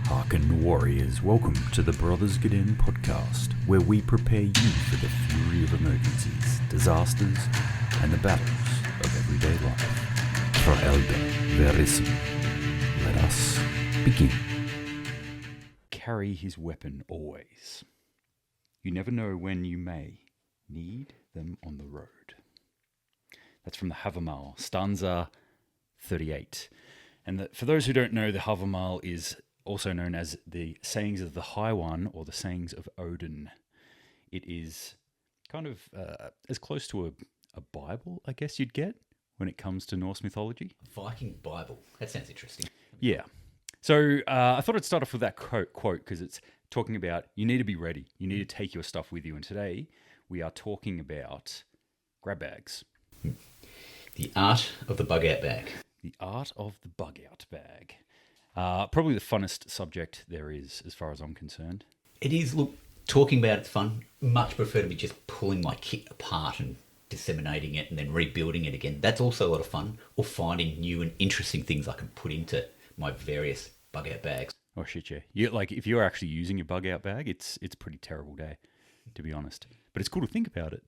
Hearken warriors, welcome to the Brothers Gadenne podcast, where we prepare you for the fury of emergencies, disasters, and the battles of everyday life. For Elder Verissimo, let us begin. Carry his weapon always. You never know when you may need them on the road. That's from the Havamal, stanza 38. And for those who don't know, the Havamal is also known as the sayings of the High One or the sayings of Odin. It is kind of as close to a Bible, I guess you'd get when it comes to Norse mythology. Viking Bible. That sounds interesting. Yeah. So I thought I'd start off with that quote because it's talking about you need to be ready. You need to take your stuff with you. And today we are talking about grab bags. The art of the bug-out bag. The art of the bug-out bag. Probably the funnest subject there is, as far as I'm concerned. It is. Look, talking about it's fun. Much prefer to be just pulling my kit apart and disseminating it and then rebuilding it again. That's also a lot of fun. Or finding new and interesting things I can put into my various bug-out bags. Oh shit, yeah. If you're actually using your bug-out bag, it's a pretty terrible day, to be honest. But it's cool to think about it.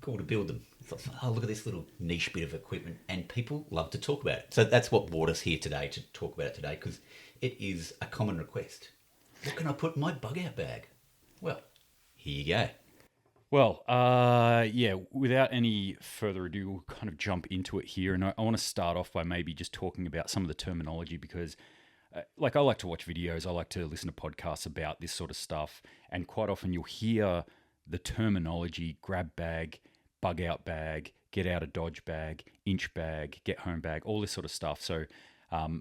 Cool to build them. It's like, oh, look at this little niche bit of equipment, and people love to talk about it. So that's what brought us here today to talk about it today, because it is a common request. What can I put in my bug-out bag? Well, here you go. Well, without any further ado, we'll kind of jump into it here. And I want to start off by maybe just talking about some of the terminology because, I like to watch videos. I like to listen to podcasts about this sort of stuff. And quite often you'll hear the terminology grab bag, bug out bag, get out of dodge bag, inch bag, get home bag, all this sort of stuff. So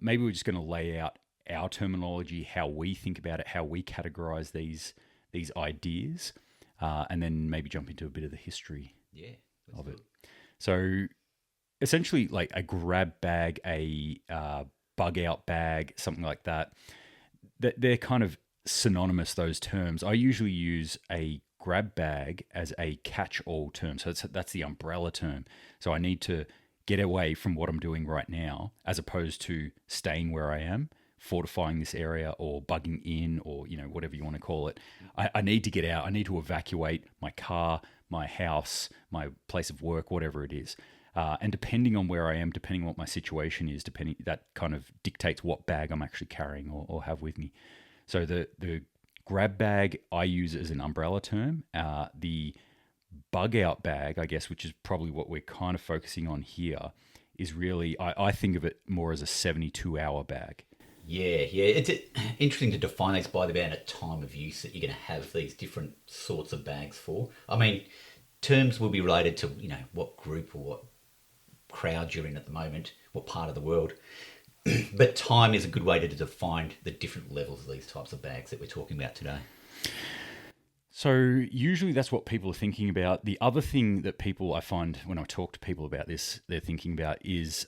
maybe we're just going to lay out our terminology, how we think about it, how we categorize these ideas, and then maybe jump into a bit of the history of it. So essentially like a grab bag, a bug out bag, something like that, they're kind of synonymous, those terms. I usually use a grab bag as a catch-all term. So that's the umbrella term. So I need to get away from what I'm doing right now as opposed to staying where I am, fortifying this area or bugging in or, whatever you want to call it. I need to get out. I need to evacuate my car, my house, my place of work, whatever it is. And depending on where I am, depending on what my situation is, that kind of dictates what bag I'm actually carrying or have with me. So the grab bag I use as an umbrella term. The bug out bag, I guess, which is probably what we're kind of focusing on here, is really, I think of it more as a 72-hour bag. Yeah. It's interesting to define these by the amount of time of use that you're going to have these different sorts of bags for. I mean, terms will be related to, what group or what crowd you're in at the moment, what part of the world. But time is a good way to define the different levels of these types of bags that we're talking about today. So usually that's what people are thinking about. The other thing that I find when I talk to people about this, they're thinking about is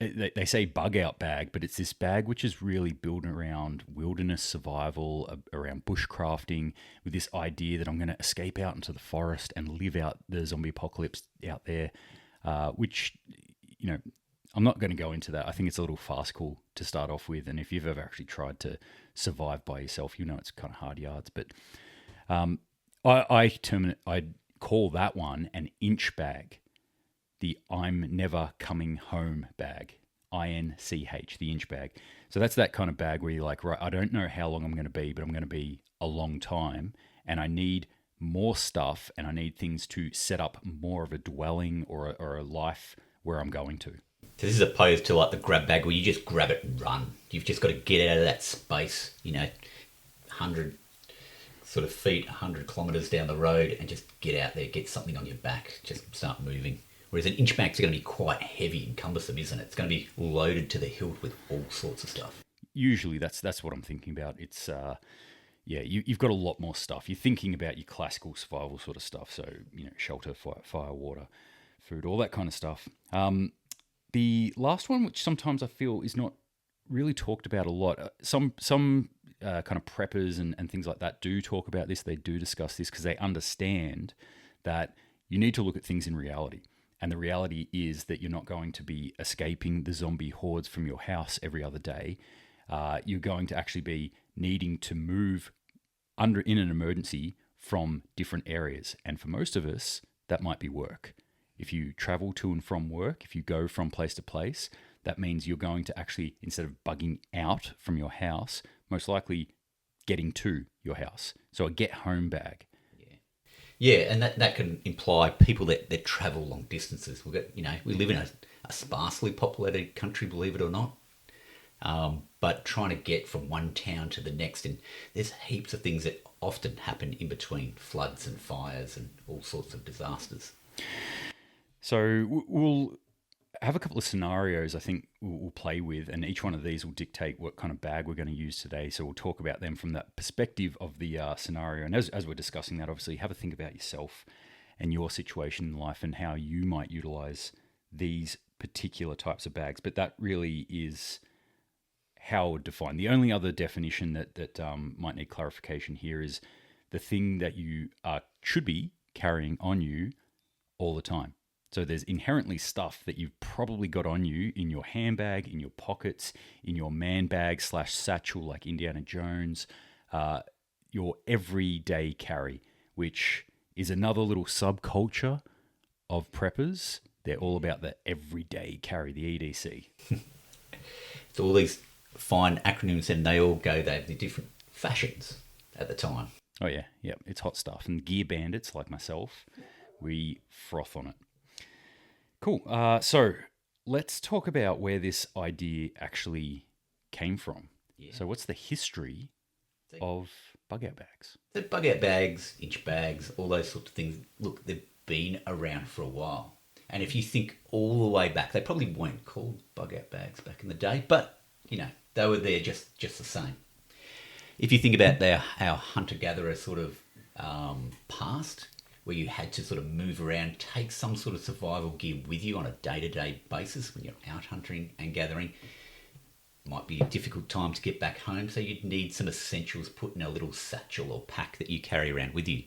they say bug out bag, but it's this bag which is really built around wilderness survival, around bushcrafting, with this idea that I'm going to escape out into the forest and live out the zombie apocalypse out there, which, I'm not going to go into that. I think it's a little farcical to start off with. And if you've ever actually tried to survive by yourself, it's kind of hard yards. But I call that one an inch bag, the I'm never coming home bag, INCH, the inch bag. So that's that kind of bag where you're like, right, I don't know how long I'm going to be, but I'm going to be a long time. And I need more stuff and I need things to set up more of a dwelling or a life where I'm going to. So this is opposed to like the grab bag where you just grab it and run. You've just got to get out of that space, 100 sort of feet, 100 kilometres down the road and just get out there, get something on your back, just start moving. Whereas an inch bag's going to be quite heavy and cumbersome, isn't it? It's going to be loaded to the hilt with all sorts of stuff. Usually that's what I'm thinking about. It's, you've got a lot more stuff. You're thinking about your classical survival sort of stuff. So, shelter, fire, water, food, all that kind of stuff. The last one, which sometimes I feel is not really talked about a lot. Some kind of preppers and things like that do talk about this. They do discuss this because they understand that you need to look at things in reality. And the reality is that you're not going to be escaping the zombie hordes from your house every other day. you're going to actually be needing to move in an emergency from different areas. And for most of us, that might be work. If you travel to and from work, if you go from place to place, that means you're going to actually, instead of bugging out from your house, most likely getting to your house. So a get home bag. Yeah, and that can imply people that travel long distances. We live in a sparsely populated country, believe it or not. But trying to get from one town to the next, and there's heaps of things that often happen in between floods and fires and all sorts of disasters. So we'll have a couple of scenarios I think we'll play with, and each one of these will dictate what kind of bag we're going to use today. So we'll talk about them from that perspective of the scenario. And as we're discussing that, obviously, have a think about yourself and your situation in life and how you might utilize these particular types of bags. But that really is how I would define. The only other definition that might need clarification here is the thing that you should be carrying on you all the time. So there's inherently stuff that you've probably got on you in your handbag, in your pockets, in your man bag / satchel like Indiana Jones, your everyday carry, which is another little subculture of preppers. They're all about the everyday carry, the EDC. So all these fine acronyms, and they have the different fashions at the time. Oh yeah, it's hot stuff. And gear bandits like myself, we froth on it. Cool. So let's talk about where this idea actually came from. Yeah. So what's the history of bug-out bags? So bug-out bags, inch bags, all those sorts of things, look, they've been around for a while. And if you think all the way back, they probably weren't called bug-out bags back in the day, but, they were there just the same. If you think about our hunter-gatherer sort of past, where you had to sort of move around, take some sort of survival gear with you on a day-to-day basis when you're out hunting and gathering. It might be a difficult time to get back home, so you'd need some essentials put in a little satchel or pack that you carry around with you.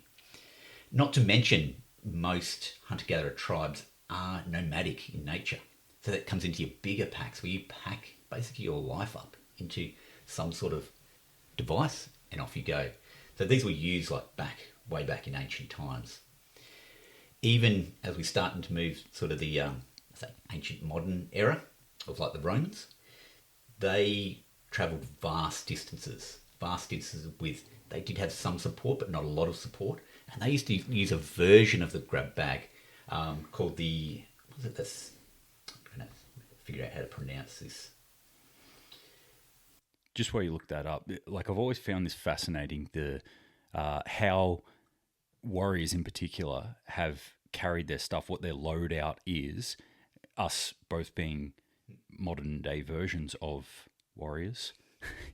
Not to mention, most hunter-gatherer tribes are nomadic in nature. So that comes into your bigger packs where you pack basically your life up into some sort of device and off you go. So these were used way back in ancient times. Even as we're starting to move sort of the ancient modern era of like the Romans, they travelled vast distances with, they did have some support, but not a lot of support. And they used to use a version of the grab bag called the, I'm going to figure out how to pronounce this. Just while you look that up, like I've always found this fascinating, the how warriors in particular have carried their stuff, what their loadout is, us both being modern day versions of warriors,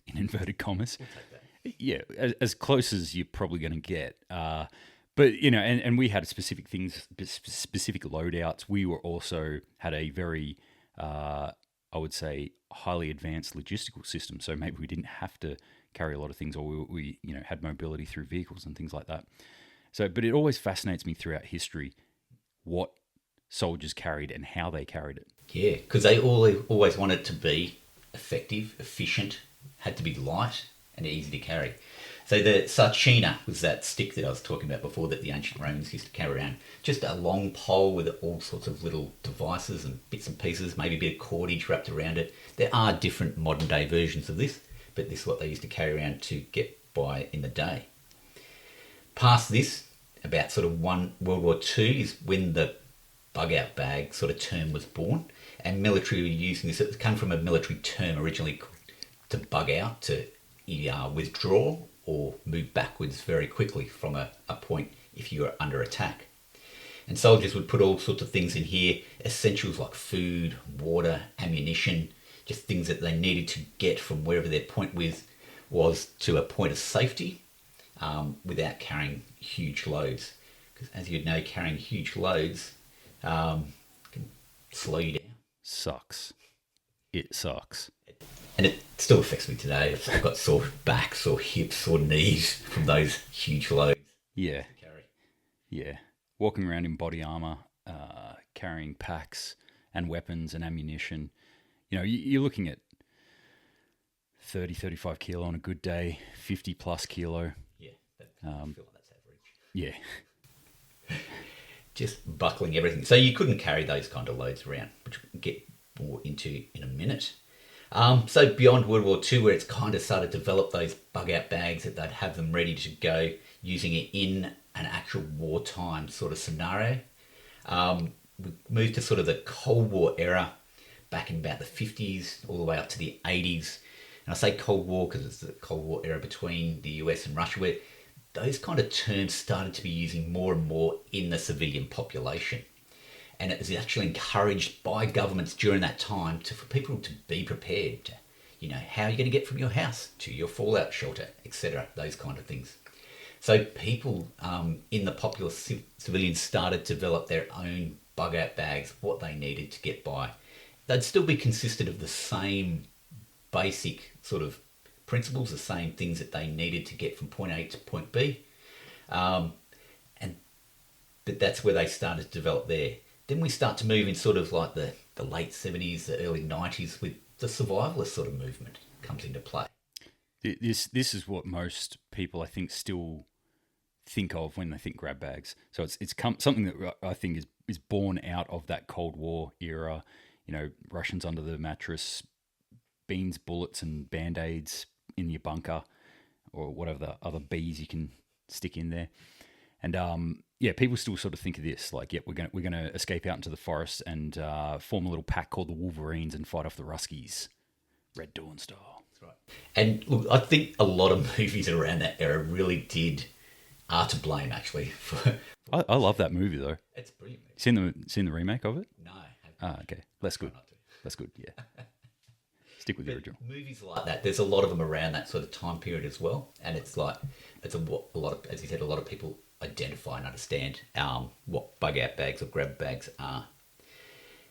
in inverted commas. We'll take that. Yeah, as close as you're probably going to get. But, and we had specific things, specific loadouts. We were also had a very, I would say, highly advanced logistical system. So maybe we didn't have to carry a lot of things, or we had mobility through vehicles and things like that. So, but it always fascinates me throughout history what soldiers carried and how they carried it. Yeah, because they always wanted it to be effective, efficient, had to be light and easy to carry. So the sarcina was that stick that I was talking about before that the ancient Romans used to carry around. Just a long pole with all sorts of little devices and bits and pieces, maybe a bit of cordage wrapped around it. There are different modern day versions of this, but this is what they used to carry around to get by in the day. Past this, about sort of World War II is when the bug-out bag sort of term was born, and military were using this. It came from a military term originally to bug out, to withdraw or move backwards very quickly from a point if you were under attack. And soldiers would put all sorts of things in here, essentials like food, water, ammunition, just things that they needed to get from wherever their point was to a point of safety without carrying huge loads. Because as you know, carrying huge loads can slow you down. Sucks. It sucks. And it still affects me today. I've got sore backs, sore hips, sore knees from those huge loads. Yeah. Yeah. Walking around in body armor, carrying packs and weapons and ammunition. You're looking at 30, 35 kilo on a good day, 50 plus kilo. Yeah, I feel like that's average. Yeah. Just buckling everything. So you couldn't carry those kind of loads around, which we'll get more into in a minute. So beyond World War II, where it's kind of started to develop those bug-out bags that they'd have them ready to go, using it in an actual wartime sort of scenario. We moved to sort of the Cold War era, back in about the 50s, all the way up to the 80s. And I say Cold War because it's the Cold War era between the US and Russia, where those kind of terms started to be using more and more in the civilian population. And it was actually encouraged by governments during that time for people to be prepared to, how are you going to get from your house to your fallout shelter, etc., those kind of things. So people in the popular civilians started to develop their own bug-out bags, what they needed to get by. They'd still be consisted of the same basic sort of principles, the same things that they needed to get from point A to point B. But that's where they started to develop there. Then we start to move in sort of like the late 70s, the early 90s, with the survivalist sort of movement comes into play. This is what most people, I think, still think of when they think grab bags. So it's something that I think is born out of that Cold War era. Russians under the mattress, beans, bullets, and band-aids in your bunker, or whatever the other bees you can stick in there. And people still sort of think of this like, we're gonna escape out into the forest and form a little pack called the Wolverines and fight off the Ruskies, Red Dawn style. That's right. And look, I think a lot of movies around that era really are to blame actually. I love that movie though. It's brilliant. Seen the remake of it? No. Okay, that's good. That's good. Yeah. Stick with the original. Movies like that, there's a lot of them around that sort of time period as well, and it's like a lot of, as you said, a lot of people identify and understand what bug-out bags or grab bags are.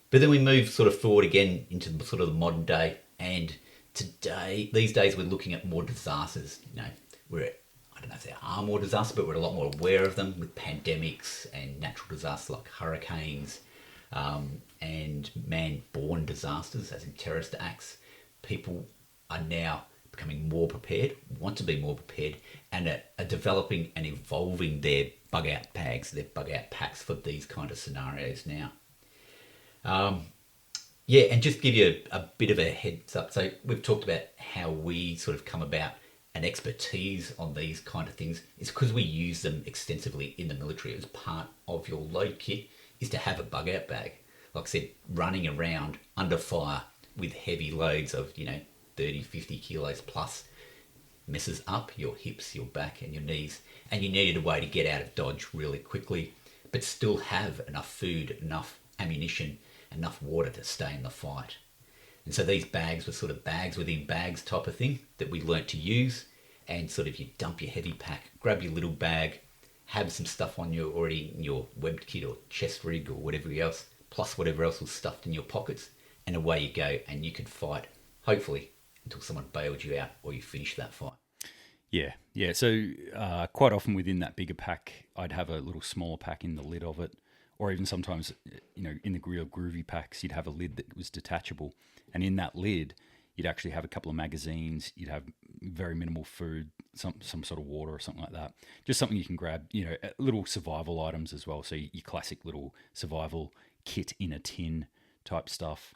But then we move sort of forward again into sort of the modern day, and these days we're looking at more disasters. I don't know if there are more disasters, but we're a lot more aware of them with pandemics and natural disasters like hurricanes and man-born disasters, as in terrorist acts. People are now becoming more prepared, want to be more prepared, and are developing and evolving their bug-out bags, their bug-out packs for these kind of scenarios now. And just give you a bit of a heads up. So we've talked about how we sort of come about an expertise on these kind of things. It's because we use them extensively in the military. As part of your load kit is to have a bug-out bag. Like I said, running around under fire with heavy loads of 30, 50 kilos plus messes up your hips, your back and your knees, and you needed a way to get out of Dodge really quickly but still have enough food, enough ammunition, enough water to stay in the fight. And so these bags were sort of bags within bags type of thing that we learnt to use, and sort of you dump your heavy pack, grab your little bag, have some stuff on you already in your webbed kit or chest rig or whatever else, plus whatever else was stuffed in your pockets, and away you go, and you could fight, hopefully, until someone bailed you out or you finished that fight. Yeah. So quite often within that bigger pack, I'd have a little smaller pack in the lid of it, or even sometimes, in the real groovy packs, you'd have a lid that was detachable, and in that lid, you'd actually have a couple of magazines. You'd have very minimal food, some sort of water or something like that. Just something you can grab, little survival items as well. So your classic little survival kit in a tin type stuff.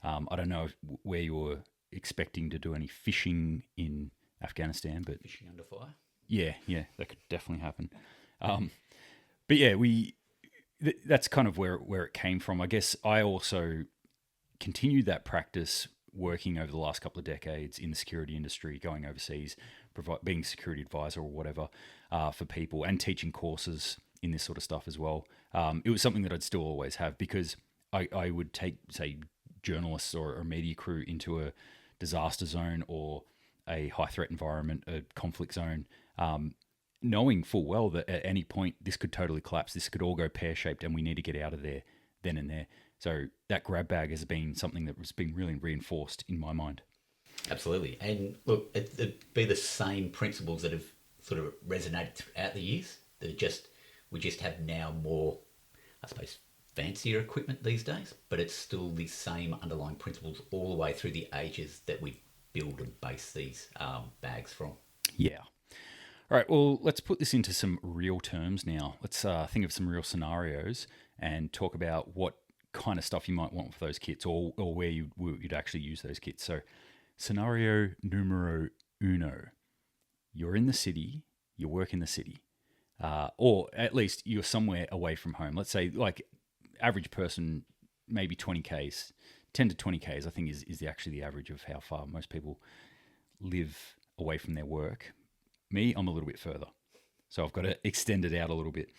I don't know where you were expecting to do any fishing in Afghanistan, but fishing under fire. Yeah, that could definitely happen. But yeah, that's kind of where it came from. I guess I also continued that practice working over the last couple of decades in the security industry, going overseas, being a security advisor or whatever for people, and teaching courses in this sort of stuff as well. It was something that I'd still always have, because I would take, say, journalists or a media crew into a disaster zone or a high threat environment, a conflict zone, knowing full well that at any point this could totally collapse, this could all go pear-shaped, and we need to get out of there then and there. So that grab bag has been something that was being really reinforced in my mind. Absolutely. And look, it'd be the same principles that have sort of resonated throughout the years. We just have now more, I suppose, fancier equipment these days, but it's still the same underlying principles all the way through the ages that we've build and base these bags from. Yeah. All right, well, let's put this into some real terms now. Let's think of some real scenarios and talk about what kind of stuff you might want for those kits, or where you'd actually use those kits. So, scenario numero uno. You're in the city, you work in the city, or at least you're somewhere away from home. Let's say, like, average person, maybe 20 Ks, 10 to 20 Ks, I think is actually the average of how far most people live away from their work. Me, I'm a little bit further. So I've got to extend it out a little bit.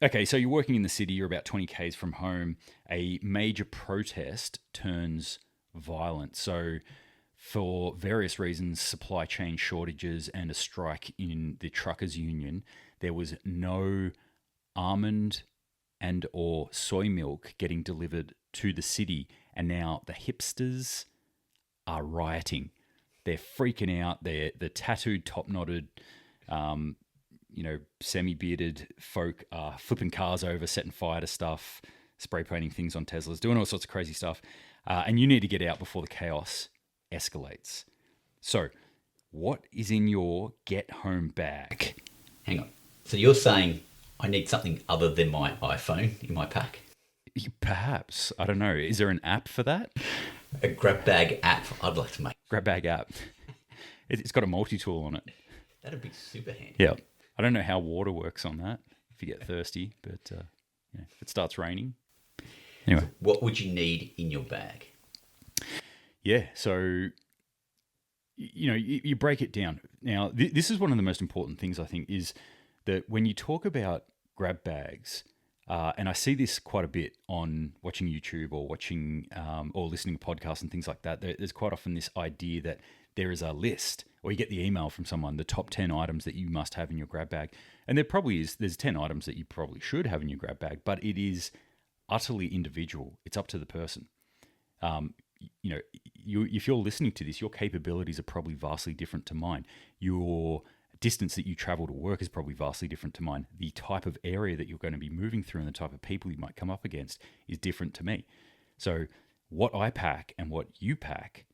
Okay, so you're working in the city, you're about 20 Ks from home. A major protest turns violent. So for various reasons, supply chain shortages and a strike in the truckers union, there was no almond and or soy milk getting delivered to the city. And now the hipsters are rioting. They're freaking out. They're the tattooed, top-knotted, semi-bearded folk are flipping cars over, setting fire to stuff, spray painting things on Teslas, doing all sorts of crazy stuff. And you need to get out before the chaos escalates. So, what is in your get-home bag? Hang on. So you're saying I need something other than my iPhone in my pack? Perhaps. I don't know. Is there an app for that? A grab bag app I'd like to make. Grab bag app. It's got a multi-tool on it. That'd be super handy. Yeah. I don't know how water works on that if you get thirsty, but if it starts raining. Anyway. So what would you need in your bag? Yeah. So, you break it down. Now, this is one of the most important things, I think, is that when you talk about grab bags, and I see this quite a bit on watching YouTube or watching or listening to podcasts and things like that. There's quite often this idea that there is a list, or you get the email from someone, the top 10 items that you must have in your grab bag. And there probably is, there's 10 items that you probably should have in your grab bag, but it is utterly individual. It's up to the person. If you're listening to this, your capabilities are probably vastly different to mine. Your distance that you travel to work is probably vastly different to mine. The type of area that you're going to be moving through and the type of people you might come up against is different to me. So what I pack and what you pack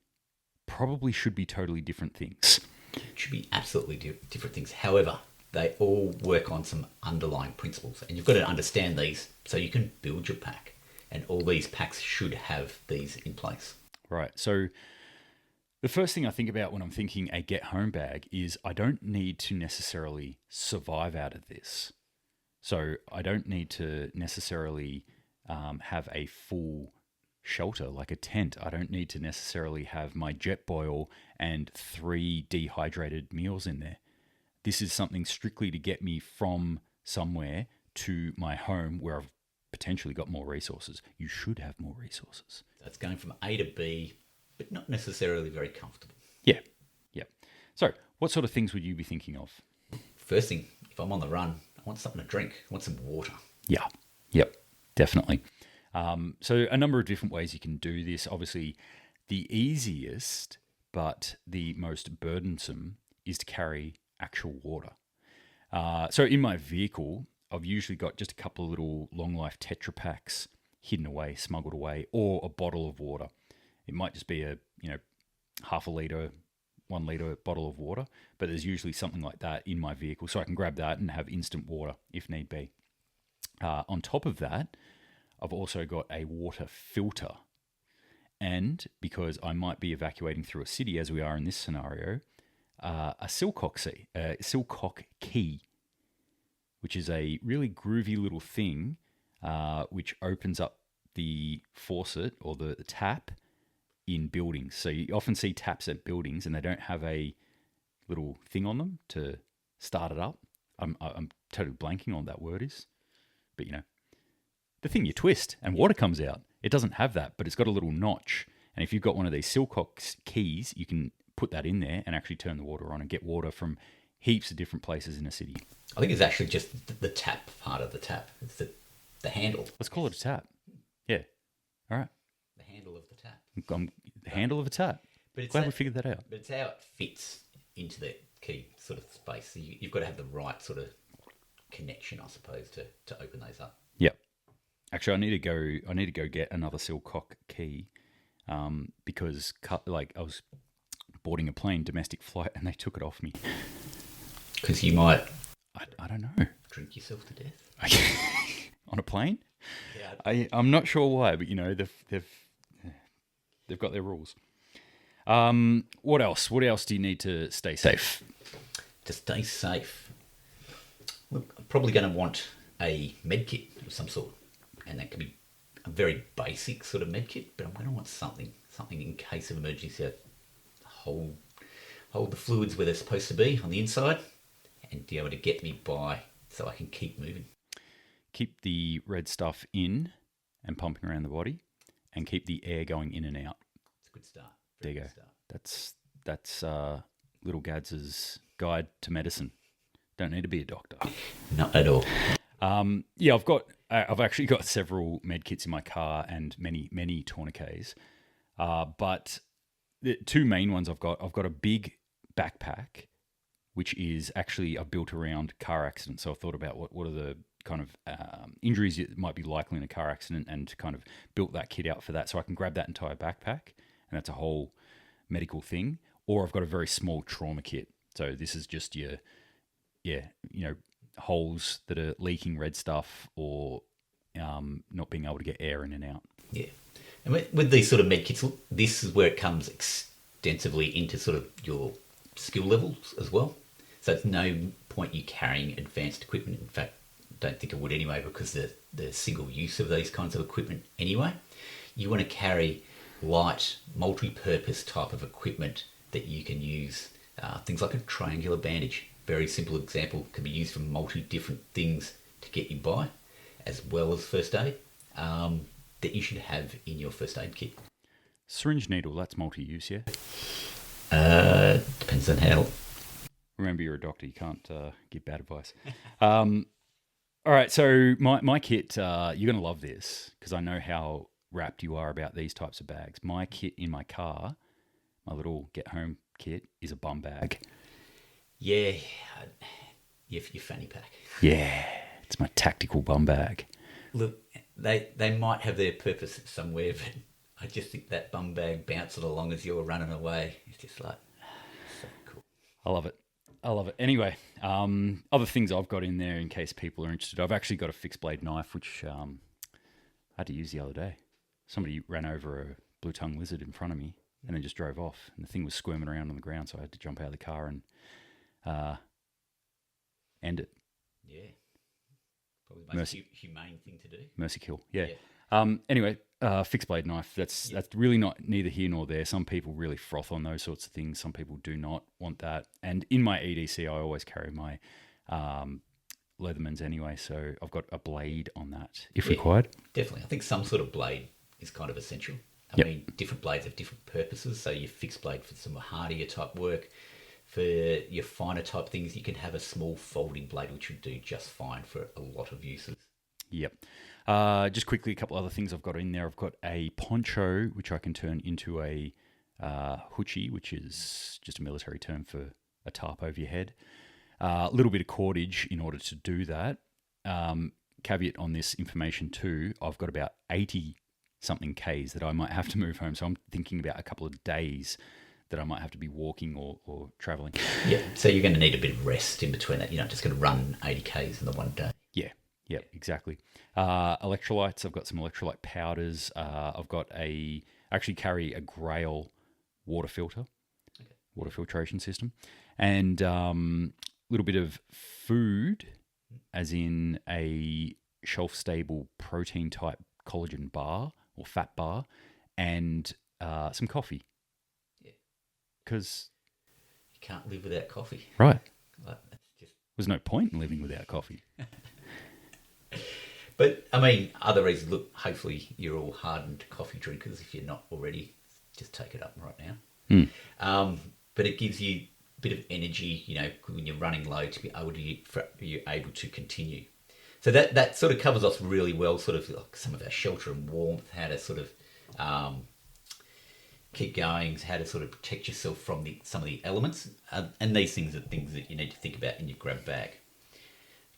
probably should be totally different things. It should be absolutely different things. However, they all work on some underlying principles, and you've got to understand these so you can build your pack. And all these packs should have these in place. Right. So the first thing I think about when I'm thinking a get home bag is I don't need to necessarily survive out of this. So I don't need to necessarily have a full shelter like a tent. I don't need to necessarily have my jet boil and 3 dehydrated meals in there. This is something strictly to get me from somewhere to my home where I've potentially got more resources. You should have more resources. That's going from A to B, but not necessarily very comfortable. Yeah. So, what sort of things would you be thinking of? First thing, if I'm on the run, I want something to drink. I want some water. Yeah. Yep. Definitely. So, a number of different ways you can do this. Obviously, the easiest but the most burdensome is to carry actual water. So, in my vehicle, I've usually got just a couple of little long life Tetra Paks hidden away, smuggled away, or a bottle of water. It might just be a half a litre, 1 litre bottle of water, but there's usually something like that in my vehicle, so I can grab that and have instant water if need be. On top of that, I've also got a water filter, and because I might be evacuating through a city, as we are in this scenario, a Silcock key, which is a really groovy little thing which opens up the faucet or the tap in buildings. So you often see taps at buildings and they don't have a little thing on them to start it up. I'm totally blanking on what that word is. But the thing you twist and water comes out. It doesn't have that, but it's got a little notch. And if you've got one of these Silcock keys, you can put that in there and actually turn the water on and get water from heaps of different places in a city. I think it's actually just the tap part of the tap. It's the handle. Let's call it a tap. Yeah. All right. The handle of the tap. The handle of a tap. But it's Glad we figured that out. But it's how it fits into the key sort of space. So you've got to have the right sort of connection, I suppose, to open those up. Yeah. Actually, I need to go get another Silcock key because I was boarding a plane, domestic flight, and they took it off me. Because you might I don't know. drink yourself to death. On a plane? Yeah. I'm not sure why, but they've got their rules. What else? What else do you need to stay safe? To stay safe, look, I'm probably going to want a med kit of some sort, and that could be a very basic sort of med kit. But I'm going to want something in case of emergency. Hold the fluids where they're supposed to be on the inside, and be able to get me by so I can keep moving. Keep the red stuff in and pumping around the body, and keep the air going in and out. It's a good start. There you go. That's little Gads's guide to medicine. Don't need to be a doctor. Not at all. Yeah, I've actually got several med kits in my car and many tourniquets. But the two main ones I've got a big backpack, which is actually I've built around car accidents. So I thought about what are the kind of injuries that might be likely in a car accident, and kind of built that kit out for that. So I can grab that entire backpack, and that's a whole medical thing. Or I've got a very small trauma kit. So this is just your, holes that are leaking red stuff, or not being able to get air in and out. Yeah. And with these sort of med kits, this is where it comes extensively into sort of your skill levels as well. So it's no point you carrying advanced equipment. In fact, don't think it would anyway, because the single use of these kinds of equipment anyway. You want to carry light, multi-purpose type of equipment that you can use. Things like a triangular bandage. Very simple example, can be used for different things to get you by, as well as first aid, that you should have in your first aid kit. Syringe needle, that's multi-use, yeah? Depends on how. Remember, you're a doctor, you can't give bad advice. All right, so my kit, you're going to love this, because I know how wrapped you are about these types of bags. My kit in my car, my little get-home kit, is a bum bag. Yeah, your fanny pack. Yeah, it's my tactical bum bag. Look, they might have their purpose somewhere, but I just think that bum bag bouncing along as you're running away, it's just like, so cool. I love it. Anyway, other things I've got in there in case people are interested. I've actually got a fixed blade knife, which I had to use the other day. Somebody ran over a blue-tongued lizard in front of me and then just drove off. And the thing was squirming around on the ground, so I had to jump out of the car and end it. Yeah. Probably the most humane thing to do. Mercy kill, yeah. Anyway, fixed blade knife, that's really neither here nor there. Some people really froth on those sorts of things. Some people do not want that. And in my EDC, I always carry my Leathermans anyway, so I've got a blade on that if required. Definitely. I think some sort of blade is kind of essential. I mean, different blades have different purposes. So your fixed blade for some hardier type work. For your finer type things, you can have a small folding blade, which would do just fine for a lot of uses. Yep. Just quickly, a couple other things I've got in there. I've got a poncho, which I can turn into a hoochie, which is just a military term for a tarp over your head. A little bit of cordage in order to do that. Caveat on this information too, I've got about 80-something Ks that I might have to move home. So I'm thinking about a couple of days that I might have to be walking or travelling. Yeah, so you're going to need a bit of rest in between that. You're not just going to run 80 Ks in the one day. Yeah, exactly. Electrolytes, I've got some electrolyte powders. I actually carry a Grail water filter, water filtration system, and a little bit of food, as in a shelf-stable protein-type collagen bar or fat bar, and some coffee. Because you can't live without coffee. Right. Like, there's no point in living without coffee. But, I mean, other reasons, look, hopefully you're all hardened coffee drinkers. If you're not already, just take it up right now. But it gives you a bit of energy, when you're running low, to be able you're able to continue. So that sort of covers off really well, sort of like some of our shelter and warmth, how to sort of keep going, how to sort of protect yourself from some of the elements. And these things are things that you need to think about in your grab bag.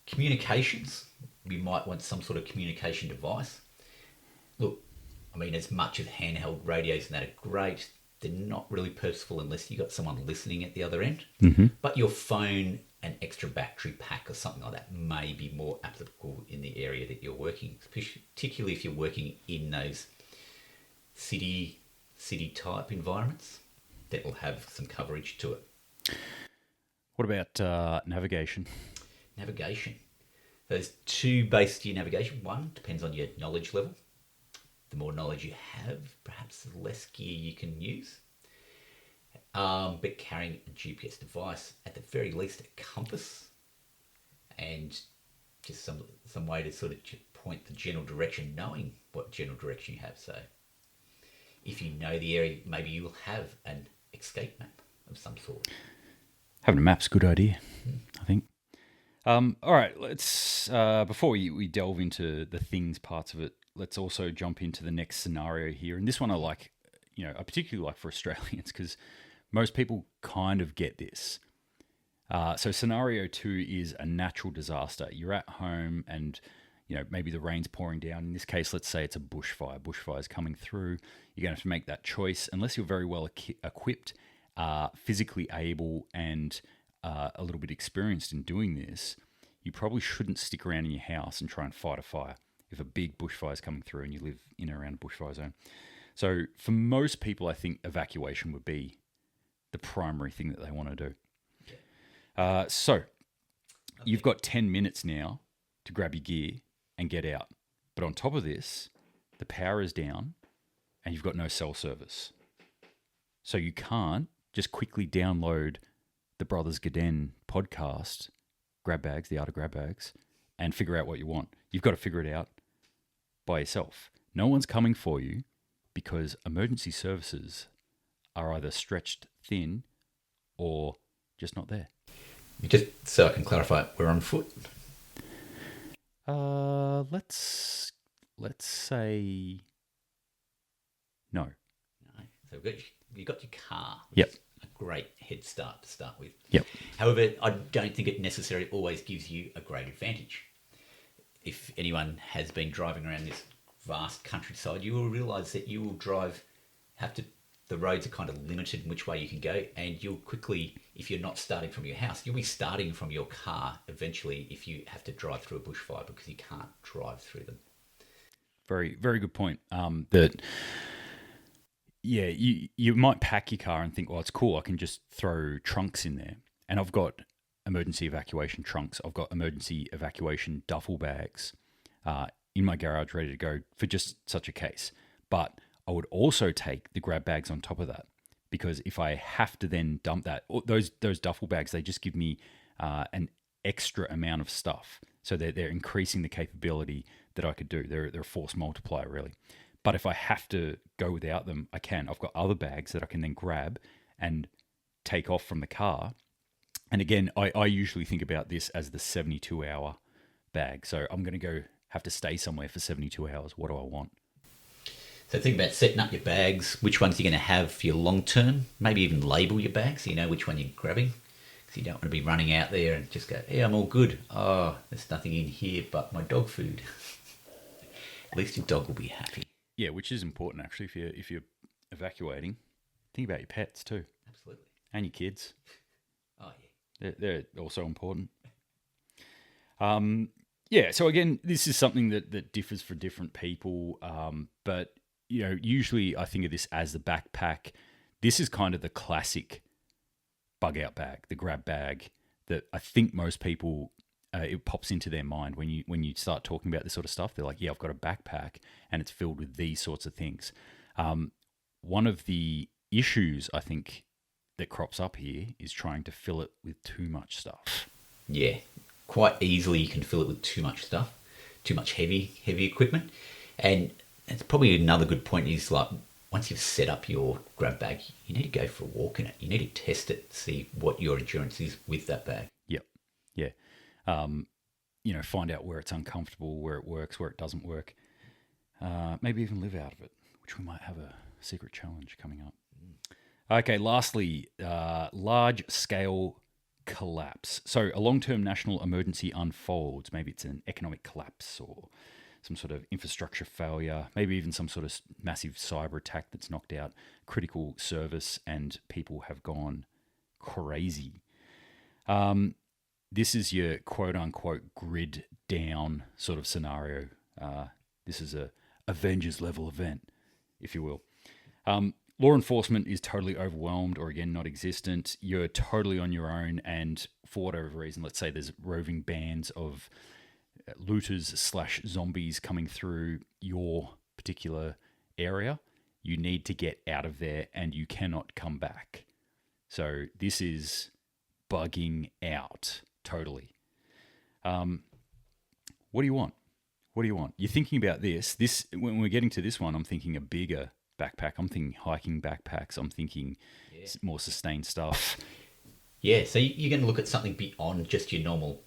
Communications, you might want some sort of communication device. Look, I mean, as much of handheld radios and that are great, they're not really purposeful unless you've got someone listening at the other end. Mm-hmm. But your phone, an extra battery pack or something like that may be more applicable in the area that you're working, particularly if you're working in those city type environments that will have some coverage to it. What about navigation? Navigation. There's two bases to your navigation. One depends on your knowledge level. The more knowledge you have, perhaps the less gear you can use. But carrying a GPS device, at the very least a compass, and just some way to sort of point the general direction, knowing what general direction you have. So if you know the area, maybe you will have an escape map of some sort. Having a map's a good idea, I think. All right, let's before we delve into the things parts of it, let's also jump into the next scenario here. And this one I like, I particularly like for Australians because most people kind of get this. So scenario 2 is a natural disaster. You're at home and maybe the rain's pouring down. In this case, let's say it's a bushfire. Bushfire's coming through. You're going to have to make that choice. Unless you're very well equipped, physically able, and a little bit experienced in doing this, you probably shouldn't stick around in your house and try and fight a fire if a big bushfire is coming through and you live in and around a bushfire zone. So for most people, I think evacuation would be the primary thing that they want to do. So you've got 10 minutes now to grab your gear and get out. But on top of this, the power is down and you've got no cell service. So you can't just quickly download the Brothers Gadenne podcast, Grab Bags, the Art of Grab Bags, and figure out what you want. You've got to figure it out by yourself. No one's coming for you because emergency services are either stretched thin or just not there. Just so I can clarify, we're on foot. Let's say no. So you got your car. Yep. A great head start to start with. Yep. However, I don't think it necessarily always gives you a great advantage. If anyone has been driving around this vast countryside, you will realise that you will the roads are kind of limited in which way you can go, and you'll quickly, if you're not starting from your house, you'll be starting from your car eventually if you have to drive through a bushfire because you can't drive through them. Very, very good point. You might pack your car and think, well, it's cool, I can just throw trunks in there. And I've got emergency evacuation trunks. I've got emergency evacuation duffel bags in my garage ready to go for just such a case. But I would also take the grab bags on top of that, because if I have to then dump that, those duffel bags, they just give me an extra amount of stuff. So they're increasing the capability that I could do. They're a force multiplier, really. But if I have to go without them, I can. I've got other bags that I can then grab and take off from the car. And again, I usually think about this as the 72-hour bag. So I'm going to have to stay somewhere for 72 hours. What do I want? So think about setting up your bags, which ones you're going to have for your long term. Maybe even label your bags so you know which one you're grabbing. Because you don't want to be running out there and just go, yeah, I'm all good. Oh, there's nothing in here but my dog food. At least your dog will be happy. Yeah, which is important actually if you're evacuating. Think about your pets too. Absolutely. And your kids. Oh, yeah. They're also important. So again, this is something that differs for different people. But usually I think of this as the backpack. This is kind of the classic bug out bag, the grab bag that I think most people, it pops into their mind when you start talking about this sort of stuff. They're like, yeah, I've got a backpack and it's filled with these sorts of things. One of the issues I think that crops up here is trying to fill it with too much stuff. Yeah, quite easily you can fill it with too much stuff, too much heavy equipment. And it's probably another good point is like, once you've set up your grab bag, you need to go for a walk in it. You need to test it, see what your endurance is with that bag. Yep. Yeah. Find out where it's uncomfortable, where it works, where it doesn't work. Maybe even live out of it, which we might have a secret challenge coming up. Okay, lastly, large-scale collapse. So a long-term national emergency unfolds. Maybe it's an economic collapse or some sort of infrastructure failure, maybe even some sort of massive cyber attack that's knocked out critical service and people have gone crazy. This is your quote unquote grid down sort of scenario. This is a Avengers level event, if you will. Law enforcement is totally overwhelmed or, again, not existent. You're totally on your own, and for whatever reason, let's say there's roving bands of looters/zombies coming through your particular area. You need to get out of there, and you cannot come back. So this is bugging out totally. What do you want? What do you want? You're thinking about this. When we're getting to this one, I'm thinking a bigger backpack. I'm thinking hiking backpacks. I'm thinking more sustained stuff. Yeah, so you're going to look at something beyond just your normal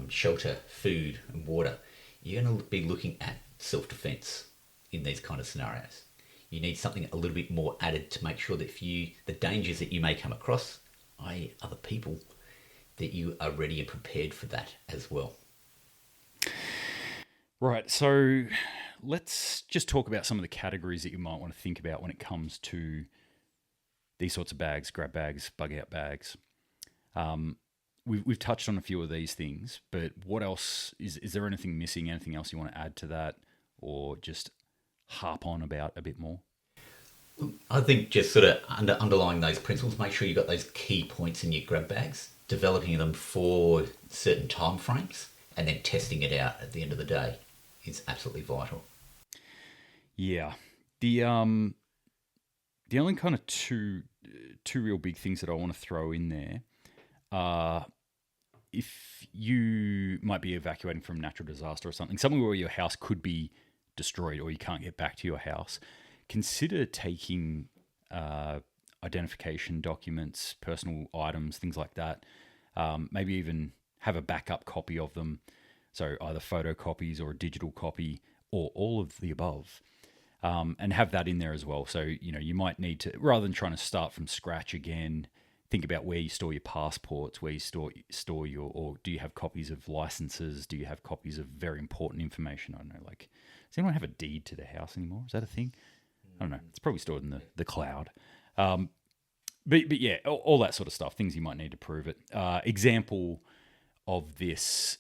shelter, food, and water. You're going to be looking at self-defense in these kind of scenarios. You need something a little bit more added to make sure that the dangers that you may come across, i.e. other people, that you are ready and prepared for that as well. Right, so let's just talk about some of the categories that you might want to think about when it comes to these sorts of bags, grab bags, bug out bags. We've touched on a few of these things, but what else? Is there anything missing, anything else you want to add to that, or just harp on about a bit more? I think just sort of underlying those principles, make sure you've got those key points in your grab bags, developing them for certain time frames, and then testing it out at the end of the day is absolutely vital. Yeah. The only kind of two real big things that I want to throw in there are if you might be evacuating from a natural disaster or something where your house could be destroyed or you can't get back to your house, consider taking identification documents, personal items, things like that. Maybe even have a backup copy of them. So either photocopies or a digital copy or all of the above. And have that in there as well. So, you might need to, rather than trying to start from scratch again, think about where you store your passports, where you store your, or do you have copies of licenses? Do you have copies of very important information? I don't know, like, does anyone have a deed to their house anymore? Is that a thing? I don't know. It's probably stored in the cloud. But yeah, all that sort of stuff, things you might need to prove it. Example of this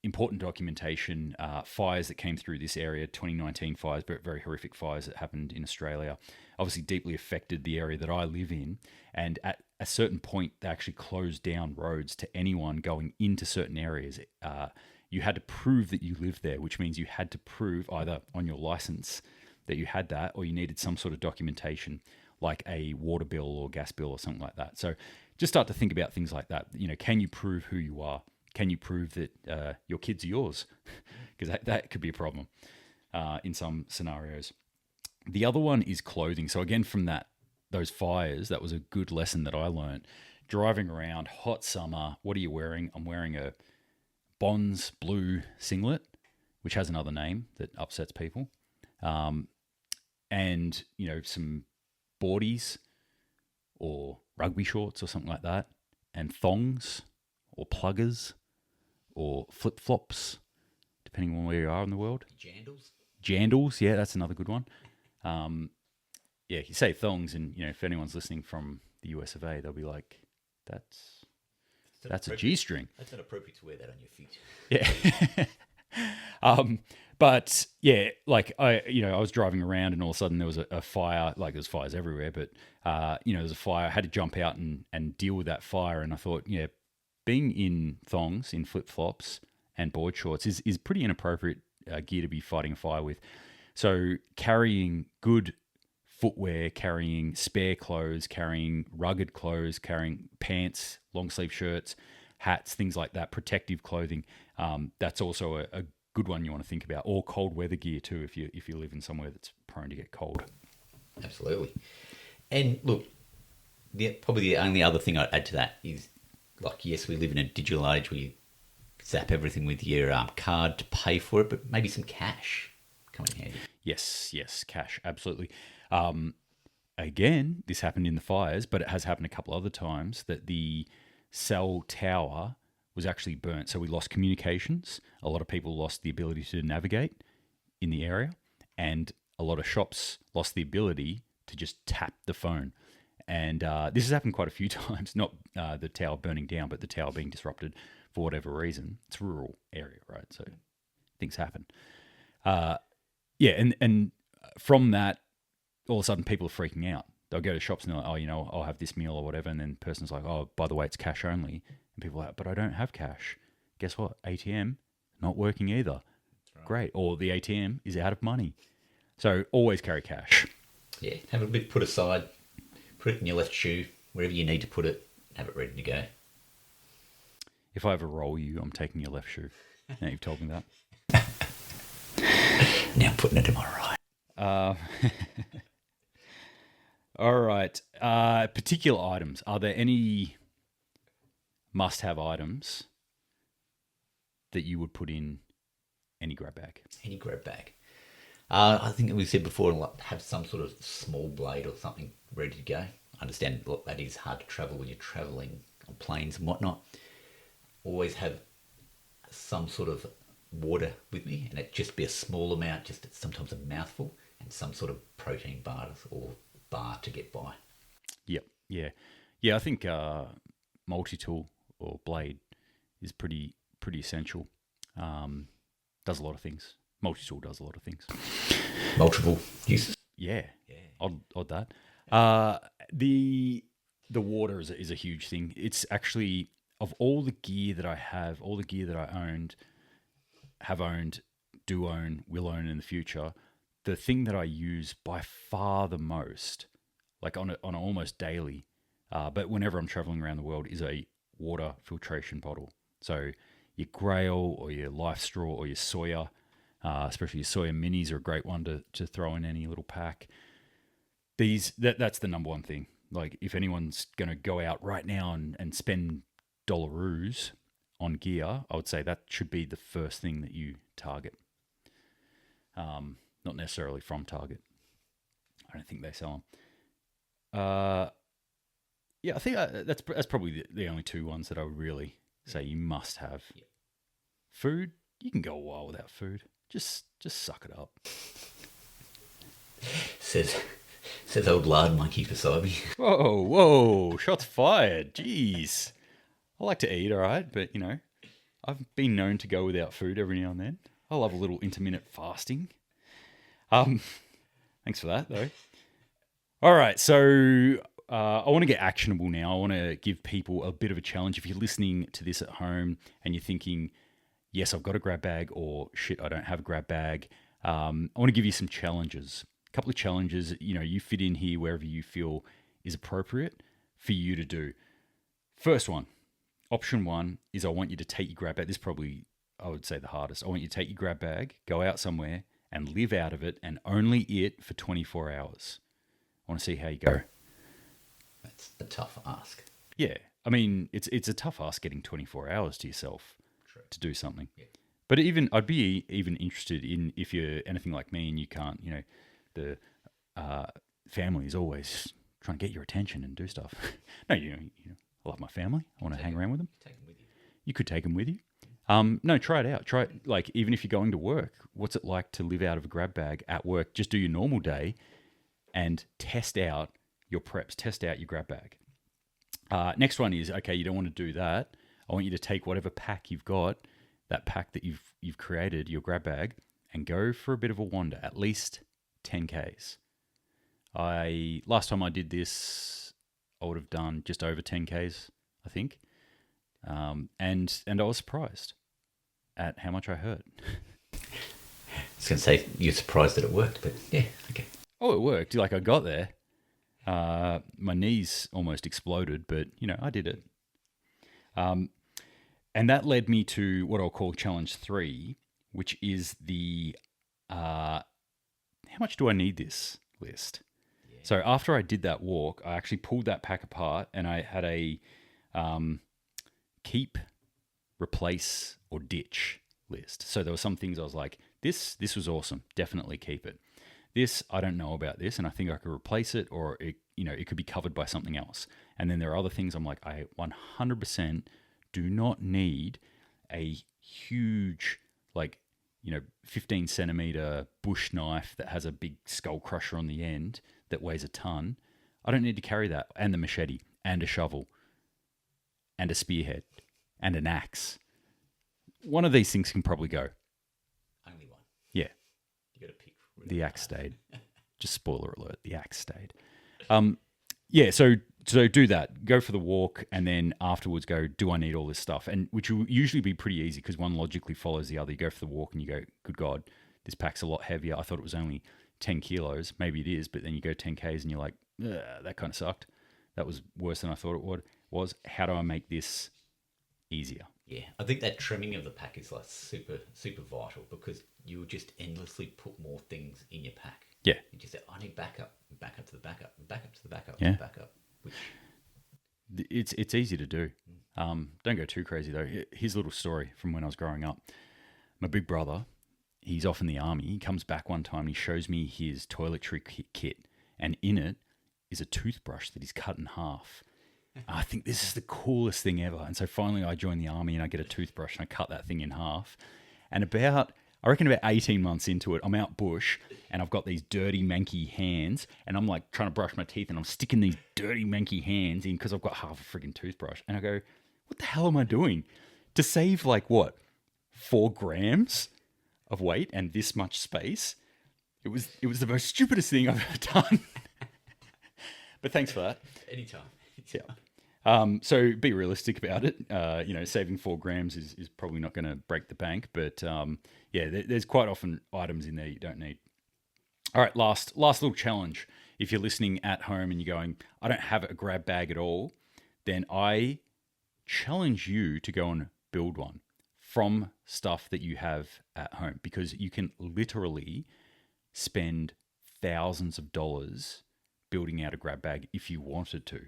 important documentation, fires that came through this area, 2019 fires, but very horrific fires that happened in Australia, obviously deeply affected the area that I live in. And at a certain point, they actually closed down roads to anyone going into certain areas. You had to prove that you lived there, which means you had to prove either on your license that you had that, or you needed some sort of documentation like a water bill or gas bill or something like that. So just start to think about things like that. Can you prove who you are? Can you prove that your kids are yours? Because that could be a problem in some scenarios. The other one is clothing. So again, from those fires, that was a good lesson that I learned. Driving around, hot summer, what are you wearing? I'm wearing a Bonds blue singlet, which has another name that upsets people. And, some boardies or rugby shorts or something like that, and thongs or pluggers or flip-flops, depending on where you are in the world. Jandals, yeah, that's another good one. Yeah, you say thongs, and if anyone's listening from the US of A, they'll be like, that's a G-string. That's not appropriate to wear that on your feet. Yeah. But yeah, like I was driving around, and all of a sudden there was a fire. Like there's fires everywhere, but there's a fire. I had to jump out and deal with that fire. And I thought, being in thongs, in flip-flops and board shorts is pretty inappropriate gear to be fighting a fire with. So carrying good footwear, carrying spare clothes, carrying rugged clothes, carrying pants, long sleeve shirts, hats, things like that, protective clothing. That's also a good one you want to think about. Or cold weather gear too, if you live in somewhere that's prone to get cold. Absolutely. And look, probably the only other thing I'd add to that is, like, yes, we live in a digital age where you zap everything with your card to pay for it, but maybe some cash come in handy. Yes, cash, absolutely. Again, this happened in the fires, but it has happened a couple other times that the cell tower was actually burnt. So we lost communications. A lot of people lost the ability to navigate in the area, and a lot of shops lost the ability to just tap the phone. And this has happened quite a few times, not the tower burning down, but the tower being disrupted for whatever reason. It's a rural area, right? So things happen. Yeah, and from that, all of a sudden people are freaking out. They'll go to shops and they're like, oh, I'll have this meal or whatever. And then the person's like, oh, by the way, it's cash only. And people are like, but I don't have cash. Guess what? ATM, not working either. Right. Great. Or the ATM is out of money. So always carry cash. Yeah, have a bit put aside. Put it in your left shoe, wherever you need to put it, have it ready to go. If I ever roll you, I'm taking your left shoe. Now you've told me that. Now I'm putting it in my right. All right. Particular items. Are there any must-have items that you would put in any grab bag? Any grab bag. I think we said before, like, have some sort of small blade or something ready to go. I understand, look, that is hard to travel when you're travelling on planes and whatnot. Always have some sort of water with me, and it just be a small amount, just sometimes a mouthful, and some sort of protein bar or bar to get by. Yep. Yeah. I think multi-tool or blade is pretty essential. Does a lot of things. Multi-tool does a lot of things. Multiple uses. Yeah. Odd that. The water is a huge thing. It's actually, of all the gear that I have, all the gear that I have owned, do own, will own in the future, the thing that I use by far the most, like on almost daily, but whenever I'm traveling around the world, is a water filtration bottle. So your Grail or your Life Straw or your Sawyer, especially your Sawyer Minis are a great one to throw in any little pack. That's the number one thing. Like, if anyone's going to go out right now and spend dollaroos on gear, I would say that should be the first thing that you target. Not necessarily from Target. I don't think they sell them. Yeah, I think that's probably the only two ones that I would really say you must have. Yeah. Food, you can go a while without food. Just suck it up. Says old lard monkey beside me. Whoa, shots fired. Jeez. I like to eat, all right, but, I've been known to go without food every now and then. I love a little intermittent fasting. Thanks for that, though. All right, so I want to get actionable now. I want to give people a bit of a challenge. If you're listening to this at home and you're thinking, yes, I've got a grab bag, or shit, I don't have a grab bag, I want to give you some challenges. A couple of challenges, you fit in here wherever you feel is appropriate for you to do. First one, option one, is I want you to take your grab bag. This is probably, I would say, the hardest. I want you to take your grab bag, go out somewhere, and live out of it, and only it for 24 hours. I want to see how you go. That's a tough ask. Yeah. I mean, it's a tough ask getting 24 hours to yourself. True. To do something. Yeah. But I'd be even interested in, if you're anything like me and you can't, the family is always trying to get your attention and do stuff. No, I love my family. I want to hang around with them. Take them with you. You could take them with you. No, try it out. Like, even if you're going to work, what's it like to live out of a grab bag at work? Just do your normal day and test out your preps, test out your grab bag. Next one is, okay, you don't want to do that. I want you to take whatever pack you've got, that pack that you've created, your grab bag, and go for a bit of a wander, at least 10 Ks. Last time I did this, I would have done just over 10 Ks, I think. And I was surprised at how much I hurt. I was going to say, you're surprised that it worked, but yeah, okay. Oh, it worked. Like, I got there. My knees almost exploded, but, I did it. And that led me to what I'll call challenge 3, which is the how much do I need this list? Yeah. So after I did that walk, I actually pulled that pack apart, and I had a keep, replace, or ditch list. So there were some things I was like, this was awesome, definitely keep it. This, I don't know about this, and I think I could replace it, or it could be covered by something else. And then there are other things I'm like, I 100% do not need a huge, 15 centimeter bush knife that has a big skull crusher on the end that weighs a ton. I don't need to carry that, and the machete, and a shovel, and a spearhead, and an axe. One of these things can probably go. Only one. Yeah. You got to pick. Really the axe stayed. Just spoiler alert, the axe stayed. So do that. Go for the walk, and then afterwards go, do I need all this stuff? And which will usually be pretty easy because one logically follows the other. You go for the walk and you go, good God, this pack's a lot heavier. I thought it was only 10 kilos. Maybe it is, but then you go 10 Ks and you're like, that kind of sucked. That was worse than I thought it was. How do I make this easier? Yeah, I think that trimming of the pack is like super, super vital because you will just endlessly put more things in your pack. Yeah. You just say, I need backup to the backup, backup to the backup, Yeah. to the backup. Which... It's easy to do. Don't go too crazy though. Here's a little story from when I was growing up. My big brother, he's off in the army. He comes back one time and he shows me his toiletry kit, and in it is a toothbrush that he's cut in half. I think this is the coolest thing ever. And so finally I join the army and I get a toothbrush and I cut that thing in half. And about 18 months into it, I'm out bush and I've got these dirty, manky hands and I'm like trying to brush my teeth and I'm sticking these dirty, manky hands in because I've got half a friggin' toothbrush. And I go, what the hell am I doing? To save 4 grams of weight and this much space? It was the most stupidest thing I've ever done. But thanks for that. Anytime. Yeah. So be realistic about it. Saving 4 grams is probably not going to break the bank, but there's quite often items in there you don't need. All right, last little challenge. If you're listening at home and you're going, I don't have a grab bag at all, then I challenge you to go and build one from stuff that you have at home, because you can literally spend thousands of dollars building out a grab bag if you wanted to.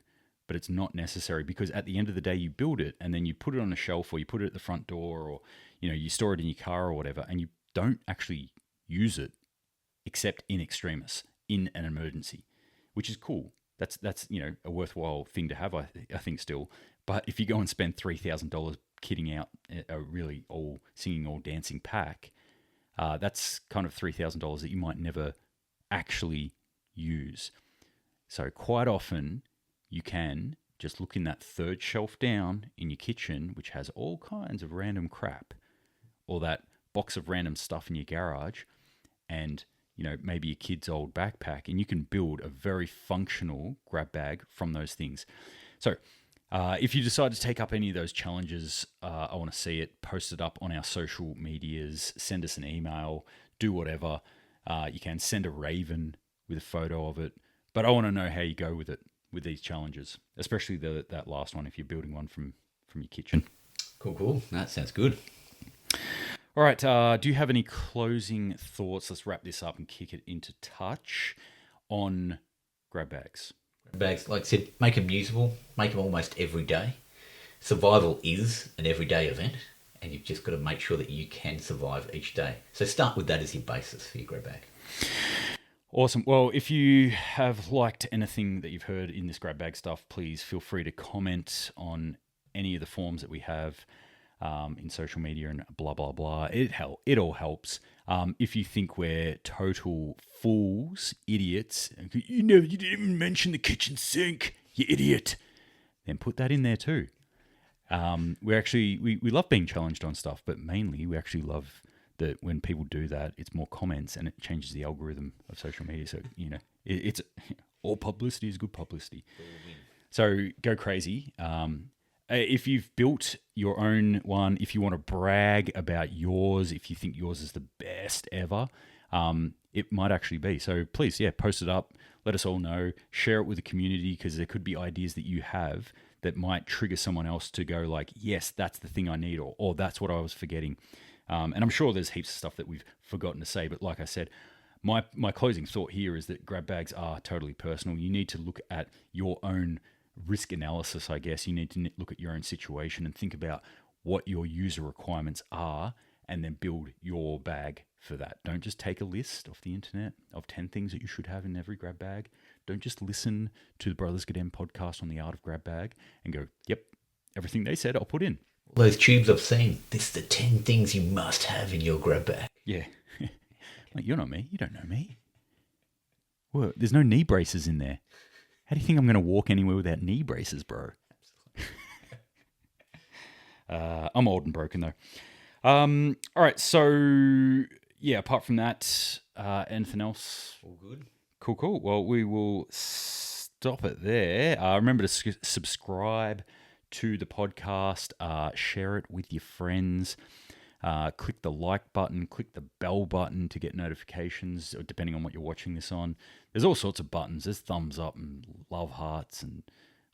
But it's not necessary, because at the end of the day, you build it and then you put it on a shelf, or you put it at the front door, or you store it in your car or whatever, and you don't actually use it except in extremis, in an emergency, which is cool. That's a worthwhile thing to have, I think still. But if you go and spend $3,000 kitting out a really all singing, all dancing pack, that's kind of $3,000 that you might never actually use. So quite often, you can just look in that third shelf down in your kitchen, which has all kinds of random crap, or that box of random stuff in your garage, and maybe your kid's old backpack, and you can build a very functional grab bag from those things. So if you decide to take up any of those challenges, I want to see it. Post it up on our social medias, send us an email, do whatever. You can send a raven with a photo of it, but I want to know how you go with it, with these challenges, especially that last one if you're building one from your kitchen. Cool. That sounds good. All right, do you have any closing thoughts? Let's wrap this up and kick it into touch on grab bags. Grab bags, like I said, make them usable, make them almost every day. Survival is an everyday event, and you've just got to make sure that you can survive each day. So start with that as your basis for your grab bag. Awesome. Well, if you have liked anything that you've heard in this grab bag stuff, please feel free to comment on any of the forms that we have in social media and blah, blah, blah. It all helps. If you think we're total fools, idiots, you didn't even mention the kitchen sink, you idiot, then put that in there too. We love being challenged on stuff, but mainly we actually love that when people do that, it's more comments and it changes the algorithm of social media. So, it's all publicity is good publicity. So go crazy. If you've built your own one, if you want to brag about yours, if you think yours is the best ever, it might actually be. So please, post it up. Let us all know. Share it with the community, because there could be ideas that you have that might trigger someone else to go like, yes, that's the thing I need, or that's what I was forgetting. And I'm sure there's heaps of stuff that we've forgotten to say. But like I said, my closing thought here is that grab bags are totally personal. You need to look at your own risk analysis, I guess. You need to look at your own situation and think about what your user requirements are, and then build your bag for that. Don't just take a list off the internet of 10 things that you should have in every grab bag. Don't just listen to the Brothers Gadenne podcast on the art of grab bag and go, yep, everything they said I'll put in. All those tubes I've seen. This is the 10 things you must have in your grab bag. Yeah. Like, you're not me. You don't know me. Well, there's no knee braces in there. How do you think I'm going to walk anywhere without knee braces, bro? I'm old and broken, though. All right, so, yeah, apart from that, anything else? All good. Cool. Well, we will stop it there. Remember to subscribe to the podcast, share it with your friends, click the like button, click the bell button to get notifications, depending on what you're watching this on. There's all sorts of buttons. There's thumbs up and love hearts and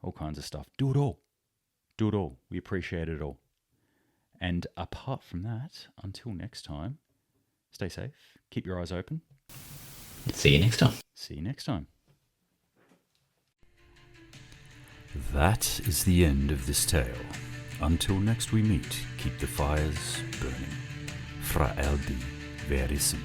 all kinds of stuff. Do it all. Do it all. We appreciate it all. And apart from that, until next time, stay safe, keep your eyes open. See you next time. See you next time. That is the end of this tale. Until next we meet, keep the fires burning. Fra Eldi Verissum.